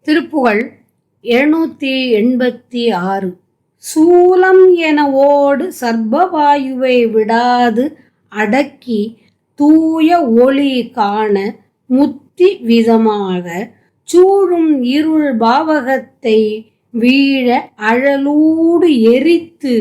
திருப்புகழ் 786. சூலம் என ஓடு சர்ப்பவாயுவை விடாது அடக்கி தூய ஒளி காண முத்தி விதமாக சூழும் இருள் பாவகத்தை வீழ அழலூடு எரித்து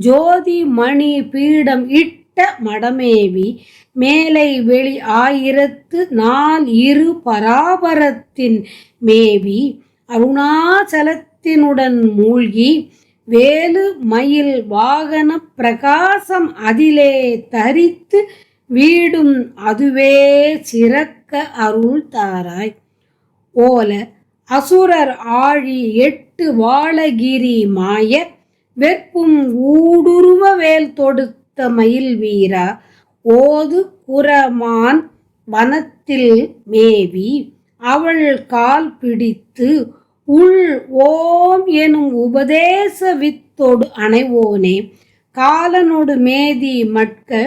ஜோதி மணி பீடம் இட்ட மடமேவி மேலை வெளி ஆயிரத்து நால் இரு பராபரத்தின் மேவி அருணாச்சலத்தினுடன் மூழ்கி வேலு மயில் வாகன பிரகாசம் அதிலே தரித்து வீடும் அதுவே சிறக்க அருள் தாராய். ஓல அசுரர் ஆழி 8 வாழகிரி மாய வெற்பும் ஊடுருவ வேல் தொடுத்த மயில் வீரா ஓது குரமான் வனத்தில் மேவி அவள் கால் பிடித்து உள் ஓம் எனும் உபதேச வித்தொடு அணைவோனே காலனொடு மேதி மட்க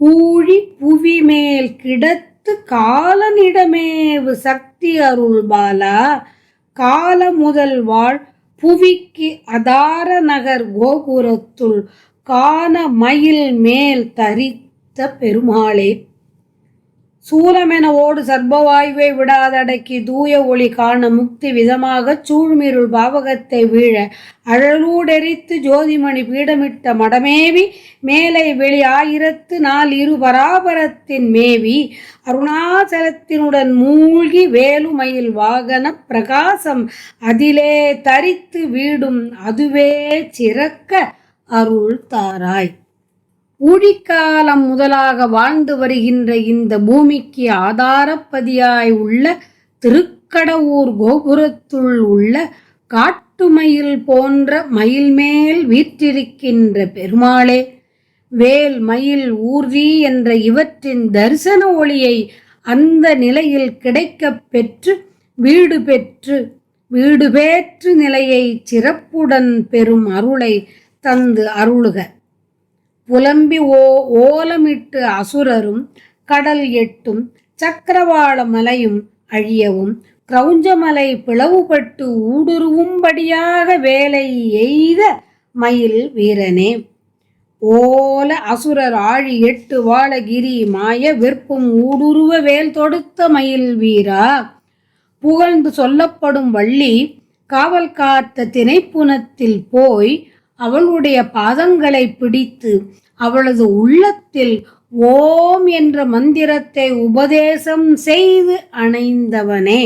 ஊழி புவி மேல் கிடத்து காலனிடமேவு சக்தி அருள் பாலா கால முதல் வாழ் புவிக்கு அதார நகர் கோபுரத்துள் காண மயில் மேல் தரித்த பெருமாளே. சூலமென ஓடு சர்ப்பவாயுவை விடாதடக்கி தூய ஒளி காண முக்தி விதமாக சூழ்மிருள் பாவகத்தை வீழ அழலூடெரித்து ஜோதிமணி பீடமிட்ட மடமேவி மேலை வெளி ஆயிரத்து நால் இரு பராபரத்தின் மேவி அருணாச்சலத்தினுடன் மூழ்கி வேலு மயில் வாகன பிரகாசம் அதிலே தரித்து வீடும் அதுவே சிறக்க அருள் தாராய். ஊழிக்காலம் முதலாக வாழ்ந்து வருகின்ற இந்த பூமிக்கு ஆதாரப்பதியாய் உள்ள திருக்கடவூர் கோபுரத்துள் உள்ள காட்டுமயில் போன்ற மயில் மேல் வீற்றிருக்கின்ற பெருமாளே, வேல் மயில் ஊர்தி என்ற இவற்றின் தரிசன ஒளியை அந்த நிலையில் கிடைக்கப் பெற்று வீடு பேற்று நிலையை சிறப்புடன் பெறும் அருளை தந்து அருளுக. புலம்பி ஓலமிட்டு அசுரரும் கடல் 8 சக்கரவாள மலையும் அழியவும் கிரௌஞ்சமலை பிளவுபட்டு ஊடுருவும்படியாக வேலை எய்த மயில் வீரனே, ஓல அசுரர் ஆழி 8 வாழகிரி மாய வெற்பும் ஊடுருவ வேல் தொடுத்த மயில் வீரா புகழ்ந்து சொல்லப்படும் வள்ளி காவல் காத்த திணைப்புனத்தில் போய் அவளுடைய பாதங்களை பிடித்து அவளது உள்ளத்தில் ஓம் என்ற மந்திரத்தை உபதேசம் செய்து அணைந்தவனே,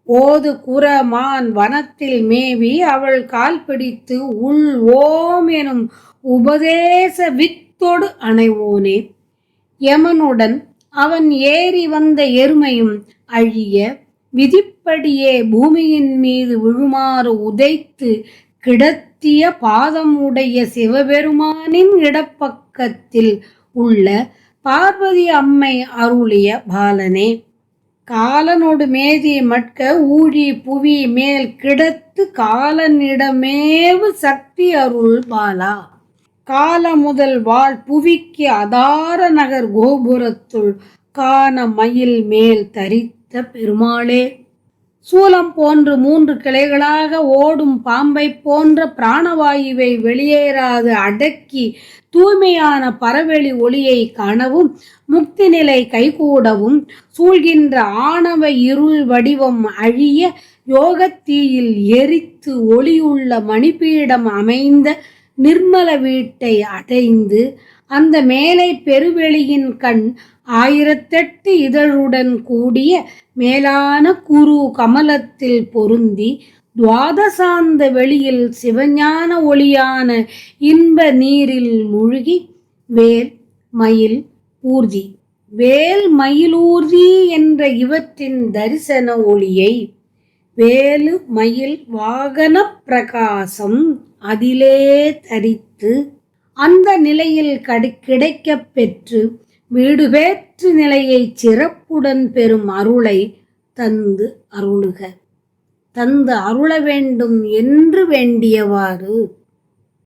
ஓது குரமான் வனத்தில் மேவி அவள் கால் பிடித்து உள் ஓம் எனும் உபதேச வித்தொடு அணைவோனே, யமனுடன் அவன் ஏறி வந்த எருமையும் அழிய விதிப்படியே பூமியின் மீது விழுமாறு உதைத்து கிடத்திய பாதம் உடைய சிவபெருமானின் இடப்பக்கத்தில் உள்ள பார்வதி அம்மை அருளிய பாலனே, காலனொடு மேதி மட்க ஊழி புவி மேல் கிடத்து காலனிடமேவு சக்தி அருள் பாலா கால முதல் வாழ் புவிக்கு அதார நகர் கோபுரத்துள் காண மயில் மேல் தரித்த பெருமாளே. சூலம் போன்று 3 கிளைகளாக ஓடும் பாம்பை போன்ற பிராணவாயுவை வெளியேறாது அடக்கி தூய்மையான பரவெளி ஒளியை காணவும் முக்தி நிலை கைகூடவும் சூழ்கின்ற ஆணவ இருள் வடிவம் அழிய யோகத்தீயில் எரித்து ஒளியுள்ள மணிபீடம் அமைந்த நிர்மல வீட்டை அடைந்து அந்த மேலை பெருவெளியின் கண் 1008 இதழுடன் கூடிய மேலான குரு கமலத்தில் பொருந்தி துவாதசாந்த வெளியில் சிவஞான ஒளியான இன்ப நீரில் மூழ்கி வேல் மயில் ஊர்தி வேல் மயிலூர்தி என்ற இவற்றின் தரிசன ஒளியை வேலு மயில் வாகன பிரகாசம் அதிலே தரித்து அந்த நிலையில் கிடைக்கப் பெற்று வீடு பேற்று நிலையை சிறப்புடன் பெறும் அருளை தந்து அருளுக. தந்து அருள வேண்டும் என்று வேண்டியவாறு